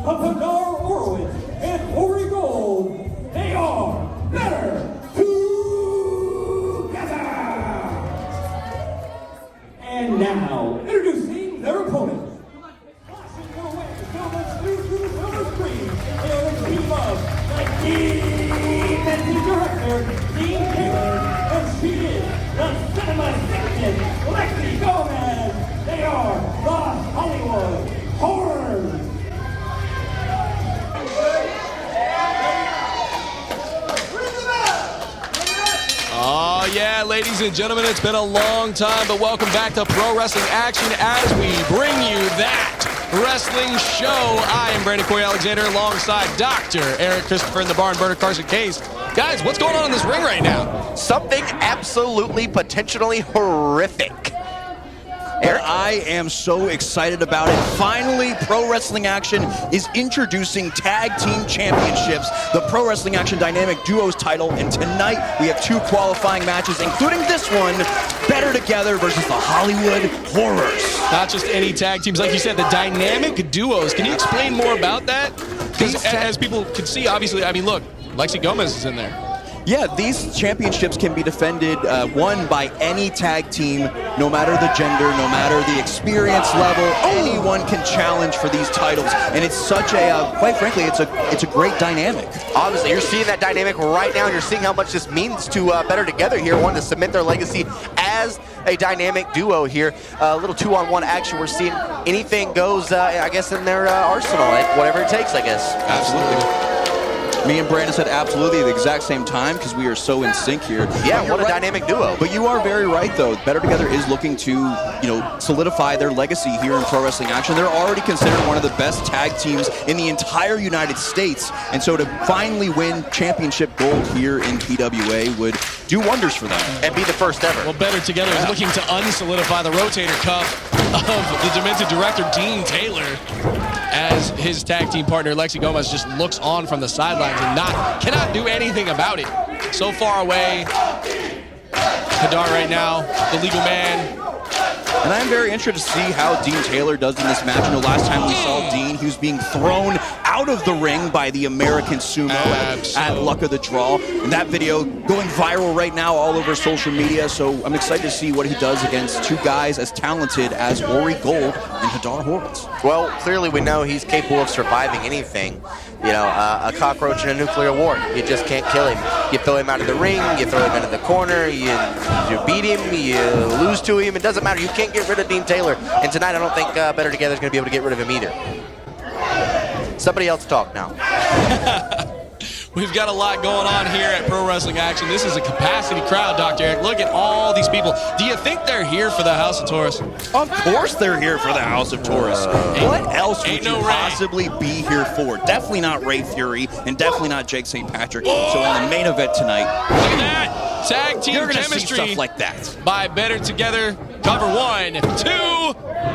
of Hadar Horwitz and Ori Gold, they are better together. And now, introducing their opponents. Flashing their way down the silver screen, they are the team of the Defensive Director, Dean Taylor, and she is the cinema signet, Lexi Gomez. They are the Hollywood Horrors. Oh yeah, ladies and gentlemen, it's been a long time, but welcome back to Pro Wrestling Action as we bring you that wrestling show. I am Brandon Corey Alexander alongside Dr. Eric Christopher in the barn burner, Karson Case. Guys, what's going on in this ring right now? Something absolutely potentially horrific. Eric? I am so excited about it. Finally, Pro Wrestling Action is introducing Tag Team Championships, the Pro Wrestling Action Dynamic Duos title, and tonight we have 2 qualifying matches, including this one, Better Together versus the Hollywood Horrors. Not just any tag teams, like you said, the Dynamic Duos. Can you explain more about that? Because as people can see, obviously, I mean, look, Lexi Gomez is in there. Yeah, these championships can be defended, won by any tag team, no matter the gender, no matter the experience level. Anyone can challenge for these titles, and it's such a, quite frankly, it's a great dynamic. Obviously, you're seeing that dynamic right now. You're seeing how much this means to Better Together here, wanting to cement their legacy as a dynamic duo here. A little 2-on-1 action. We're seeing anything goes, I guess, in their arsenal, whatever it takes, I guess. Absolutely. Me and Brandon said absolutely at the exact same time because we are so in sync here. Yeah, what a dynamic duo. But you are very right, though. Better Together is looking to, solidify their legacy here in Pro Wrestling Action. They're already considered one of the best tag teams in the entire United States. And so to finally win championship gold here in PWA would do wonders for them. And be the first ever. Well, Better Together is looking to unsolidify the rotator cuff of the Demented Director, Dean Taylor, as his tag team partner, Lexi Gomez, just looks on from the sidelines and cannot do anything about it. So far away, Hadar right now, the legal man. And I'm very interested to see how Dean Taylor does in this match. Last time we saw Dean, he was being thrown out of the ring by the American Sumo at Luck of the Draw. And that video going viral right now all over social media. So I'm excited to see what he does against 2 guys as talented as Ori Gold and Hadar Horwitz. Well, clearly we know he's capable of surviving anything. A cockroach in a nuclear war. You just can't kill him. You throw him out of the ring, you throw him into the corner, you beat him, you lose to him. It doesn't matter. You can't get rid of Dean Taylor. And tonight I don't think Better Together is going to be able to get rid of him either. Somebody else talk now. We've got a lot going on here at Pro Wrestling Action. This is a capacity crowd, Dr. Eric. Look at all these people. Do you think they're here for the House of Taurus? Of course they're here for the House of Taurus. What else would you possibly be here for? Definitely not Ray Fury, and definitely not Jake St. Patrick. So in the main event tonight, look at that. Tag team you're gonna chemistry see stuff like that. By Better Together. Cover 1, 2,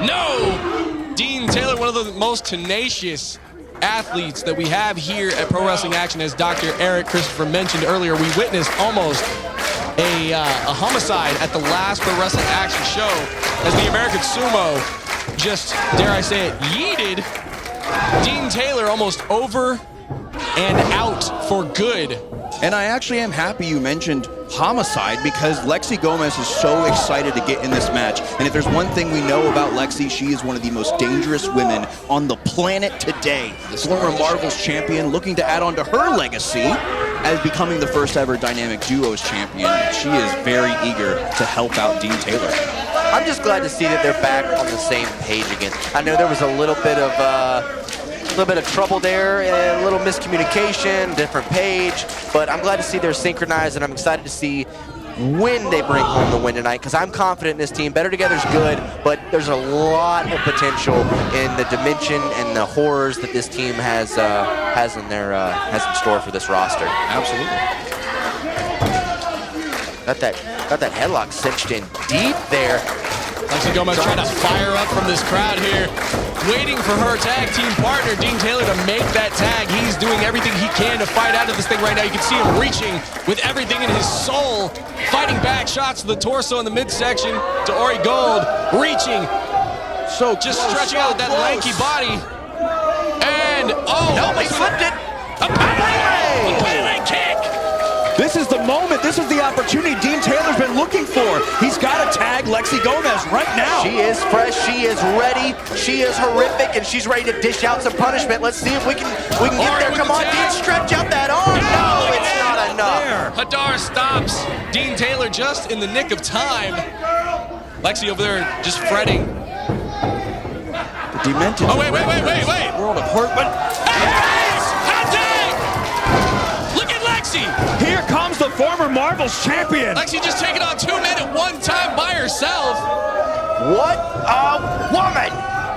no! Dean Taylor, one of the most tenacious athletes that we have here at Pro Wrestling Action. As Dr. Eric Christopher mentioned earlier, we witnessed almost a homicide at the last Pro Wrestling Action show as the American Sumo just, dare I say it, yeeted Dean Taylor almost over and out for good. And I actually am happy you mentioned homicide because Lexi Gomez is so excited to get in this match. And if there's one thing we know about Lexi, she is one of the most dangerous women on the planet today. The former Marvel's champion looking to add on to her legacy as becoming the first ever Dynamic Duos champion. She is very eager to help out Dean Taylor. I'm just glad to see that they're back on the same page again. I know there was a little bit of trouble there, a little miscommunication, different page, but I'm glad to see they're synchronized, and I'm excited to see when they bring home the win tonight, because I'm confident in this team. Better Together's good, but there's a lot of potential in the dimension and the horrors that this team has in store for this roster. Absolutely. Got that headlock cinched in deep there. Lexi Gomez trying to fire up from this crowd here, waiting for her tag team partner, Dean Taylor, to make that tag. He's doing everything he can to fight out of this thing right now. You can see him reaching with everything in his soul, fighting back shots to the torso in the midsection to Ori Gold, reaching, so just stretching out that lanky body. And he slipped it. A Pele kick. This is the moment. This is the opportunity Dean Taylor's been looking for. He's got to tag Lexi Gomez right now. She is fresh. She is ready. She is horrific, and she's ready to dish out some punishment. Let's see if we can get there. Come on, Dean, stretch out that arm. No, it's not enough. Hadar stops Dean Taylor just in the nick of time. Lexi over there just fretting. The Demented. Oh, wait. World of hurt, but Hot tag! Look at Lexi. here comes the former Marvels champion. Lexi just taking on 2 men at one time by herself. What a woman!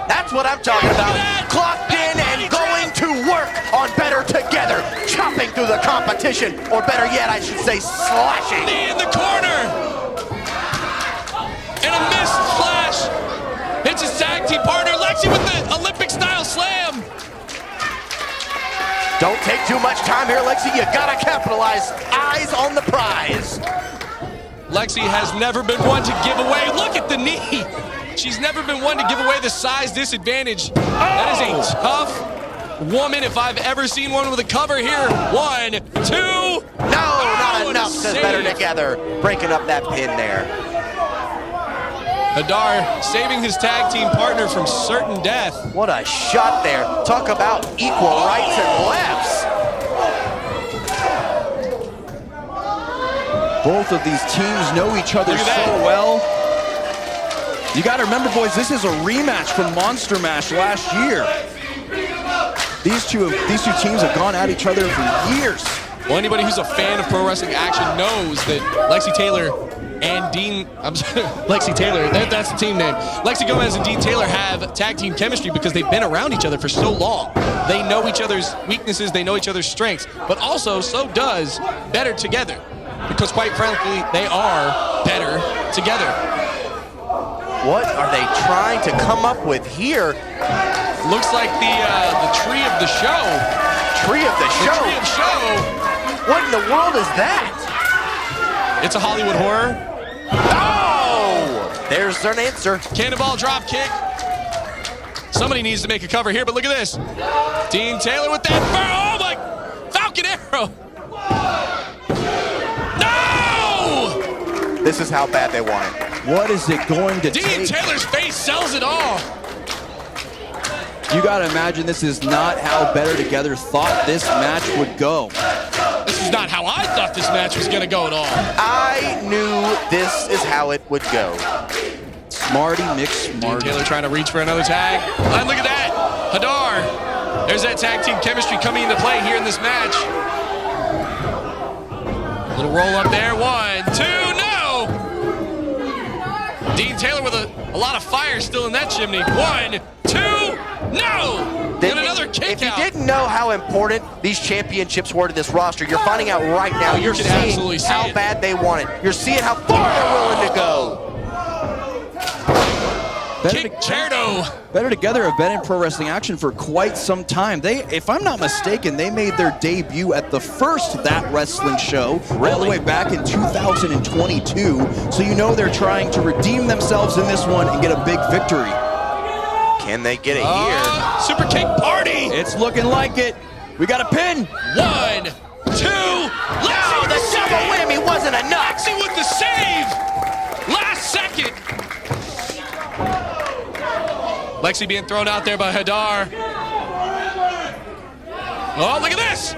That's what I'm talking about. Clocked in and going to work on Better Together, chopping through the competition, or better yet, I should say, slashing. Knee in the corner. And a missed splash. It's his tag team partner, Lexi, with the Olympic-style slam. Don't take too much time here, Lexi. You gotta capitalize. Eyes on the prize. Lexi has never been one to give away. Look at the knee. She's never been one to give away the size disadvantage. That is a tough woman if I've ever seen one with a cover here. 1, 2. No, not enough, says Better Together. Breaking up that pin there. Hadar saving his tag team partner from certain death. What a shot there. Talk about equal rights and lefts. Both of these teams know each other Look so at that. well. You got to remember, boys, this is a rematch from Monster Mash last year. These two teams have gone at each other for years. Well, anybody who's a fan of pro wrestling action knows that Lexi Taylor and Lexi Taylor, that's the team name. Lexi Gomez and Dean Taylor have tag team chemistry because they've been around each other for so long. They know each other's weaknesses, they know each other's strengths, but also so does Better Together. Because quite frankly, they are better together. What are they trying to come up with here? Looks like the tree of the show. Tree of the show? Tree of show. What in the world is that? It's a Hollywood horror. Oh! There's an answer. Cannonball drop kick. Somebody needs to make a cover here, but look at this. Dean Taylor with that. Oh my! Falcon arrow. No! This is how bad they want it. What is it going to Dean take? Taylor's face sells it all. You got to imagine this is not how Better Together thought this match would go. This is not how I thought this match was going to go at all. I knew this is how it would go. Smarty McSmarty. Dean Taylor trying to reach for another tag. And look at that. Hadar. There's that tag team chemistry coming into play here in this match. Little roll up there. 1, 2, no! Dean Taylor with a lot of fire still in that chimney. 1, 2, no! And another kick If you out. didn't know how important these championships were to this roster, you're finding out right now. You're can seeing absolutely see how it. bad they want it. You're seeing how far they're willing to go. Kick Cherdo. Better Together have been in pro wrestling action for quite some time. They, if I'm not mistaken, they made their debut at the first That Wrestling show all the way back in 2022. So you know they're trying to redeem themselves in this one and get a big victory. Can they get it here? Super kick party. It's looking like it. We got a pin. 1, 2. Lexi No, with the the double save. whammy wasn't enough. Lexi with the save. Last second. Lexi being thrown out there by Hadar. Oh, look at this.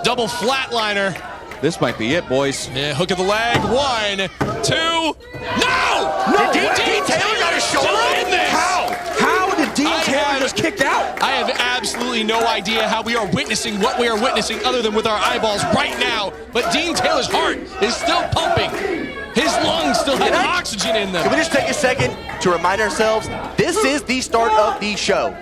Double flatliner. This might be it, boys. Yeah, hook of the leg. 1, 2. No! Did Dean Taylor got his shoulder in this? How did Dean Taylor just kick out? I have absolutely no idea how we are witnessing what we are witnessing other than with our eyeballs right now. But Dean Taylor's heart is still pumping. His lungs still have oxygen in them. Can we just take a second to remind ourselves, this is the start of the show.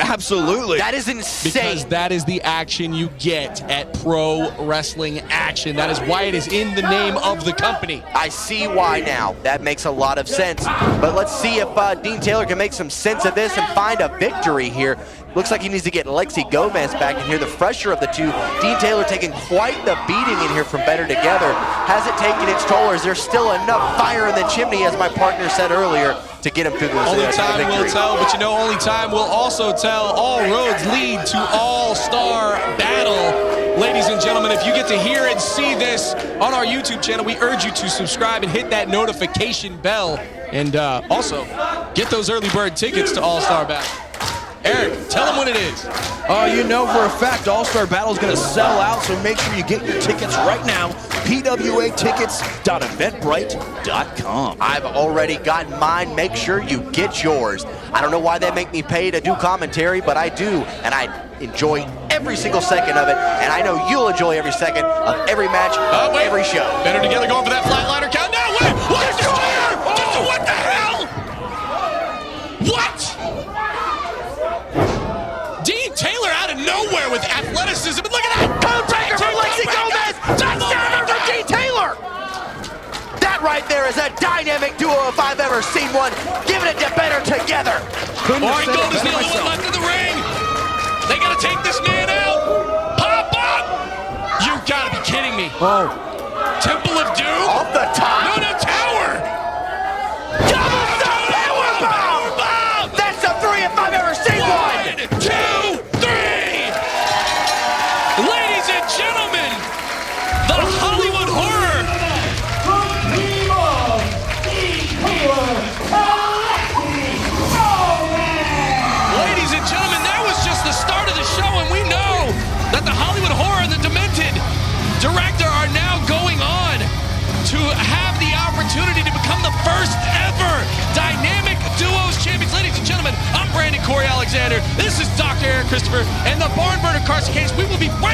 Absolutely. That is insane. Because that is the action you get at pro wrestling action. That is why it is in the name of the company. I see why now. That makes a lot of sense. But let's see if Dean Taylor can make some sense of this and find a victory here. Looks like he needs to get Lexi Gomez back in here, the fresher of the two. Dean Taylor taking quite the beating in here from Better Together. Has it taken its toll, or is there still enough fire in the chimney, as my partner said earlier, to get him through this? Only time will tell, but you know, only time will also tell. All roads lead to All-Star Battle. Ladies and gentlemen, if you get to hear and see this on our YouTube channel, we urge you to subscribe and hit that notification bell. And also, get those early bird tickets to All-Star Battle. Eric, tell them what it is. You know for a fact All-Star Battle is going to sell out, so make sure you get your tickets right now. PWAtickets.eventbrite.com. I've already gotten mine. Make sure you get yours. I don't know why they make me pay to do commentary, but I do, and I enjoy every single second of it, and I know you'll enjoy every second of every match, of every show. Better Together going for that flatliner count. No, wait! What is this? What the hell? What? Dean Taylor out of nowhere with athleticism. Look at that! Code breaker from Lexi Gomez! Touchdown for Dean Taylor! That right there is a dynamic duo if I've ever seen one. Giving it to Better Together. Ori Gold is the only one left in the ring. They gotta take this man out. Pop up! You gotta be kidding me. Oh. Temple of Doom? Off the top. No, tower! Power bomb! That's a 3 if I've ever seen one! 1, 2, 3! Ladies and gentlemen, the Hollywood Horror. Ladies and gentlemen, that was just the start of the show, and we know that the Hollywood Horror and the Demented Director are now going on to have the opportunity to become the first ever Dynamic Duos Champions. Ladies and gentlemen, I'm Cory Alexander. This is Dr. Eric Christopher and the Barn Burner Karson Case. We will be right